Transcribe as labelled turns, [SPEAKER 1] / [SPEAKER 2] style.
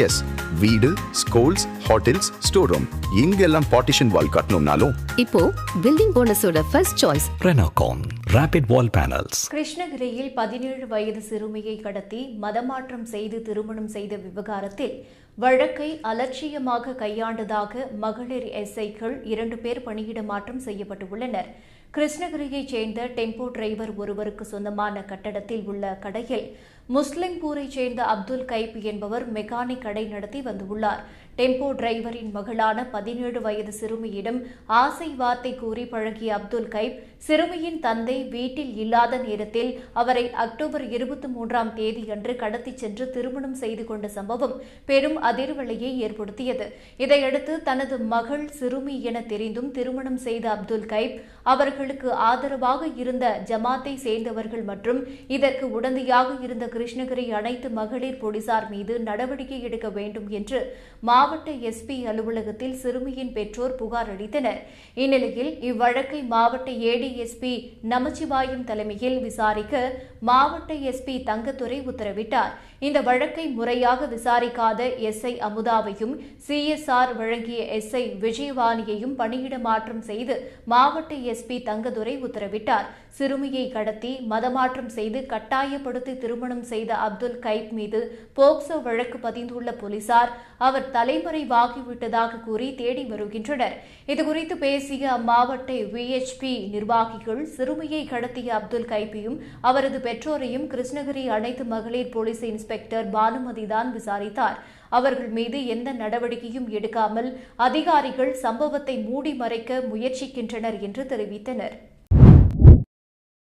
[SPEAKER 1] S, வீடு, schools, hotels, store room இங்கெல்லாம் partition wall கட்டணும்னாலும்
[SPEAKER 2] இப்போ பில்டிங் ஓனர்ஸோட first choice
[SPEAKER 3] Renocon Rapid Wall Panels.
[SPEAKER 4] கிருஷ்ணகிரியில் 17 வயது சிறுமியை கடத்தி மதமாற்றம் செய்து திருமணம் செய்த விவகாரத்தில் வழக்கை அலட்சியமாக கையாண்டதாக மகளிர் எஸ்ஐக்கள் 2 பேர் பணியிட மாற்றம் செய்யப்பட்டுள்ளனர். கிருஷ்ணகிரியைச் சேர்ந்த டெம்போ டிரைவர் ஒருவருக்கு சொந்தமான கட்டடத்தில் உள்ள கடையில் முஸ்லிம்பூரைச் சேர்ந்த அப்துல் கைப் என்பவர் மெக்கானிக் கடை நடத்தி வந்துள்ளார். டெம்போ டிரைவரின் மகளான 17 வயது சிறுமியிடம் ஆசை வார்த்தை கூறி பழகிய அப்துல் கைப் சிறுமியின் தந்தை வீட்டில் இல்லாத நேரத்தில் அவரை அக்டோபர் 23ஆம் தேதியன்று கடத்திச் சென்று திருமணம் செய்து கொண்ட சம்பவம் பெரும் அதிர்வலையை ஏற்படுத்தியது. இதையடுத்து தனது மகள் சிறுமி என தெரிந்தும் திருமணம் செய்த அப்துல் கைப் அவர்களுக்கு ஆதரவாக இருந்த ஜமாத்தை சேர்ந்தவர்கள் மற்றும் இதற்கு உடந்தையாக இருந்த கிருஷ்ணகிரி அனைத்து மகளிர் போலீசார் மீது நடவடிக்கை எடுக்க வேண்டும் என்று மாவட்ட எஸ்பி அலுவலகத்தில் சிறுமியின் பெற்றோர் புகார் அளித்தனர். இந்நிலையில் இவ்வழக்கை மாவட்ட ஏடிஎஸ்பி நமச்சிவாயம் தலைமையில் விசாரிக்க மாவட்ட எஸ்பி தங்கத்துரை உத்தரவிட்டார். இந்த வழக்கை முறையாக விசாரிக்காத எஸ்ஐ அமுதாவையும் சிஎஸ்ஆர் வழங்கிய எஸ்ஐ விஜயவாணியையும் பணியிட மாற்றம் செய்து மாவட்ட எஸ்பி தங்கதுரை உத்தரவிட்டார். சிறுமியை கடத்தி மதமாற்றம் செய்து கட்டாயப்படுத்தி திருமணம் செய்த அப்துல் கைப் மீது போக்சோ வழக்கு பதிந்துள்ள போலீசார் அவர் தலைமறைவாகிவிட்டதாக கூறி தேடி வருகின்றனர். இதுகுறித்து பேசிய அம்மாவட்ட விஎச்பி நிர்வாகிகள் சிறுமியை கடத்திய அப்துல் கைப்பையும் அவரது பெற்றோரையும் கிருஷ்ணகிரி அனைத்து மகளிர் போலீஸ் இன்ஸ்பெக்டர் பானுமதிதான் விசாரித்தார். அவர்கள் மீது எந்த நடவடிக்கையும் எடுக்காமல் அதிகாரிகள் சம்பவத்தை மூடி மறைக்க முயற்சிக்கின்றனர் என்று தெரிவித்தனர்.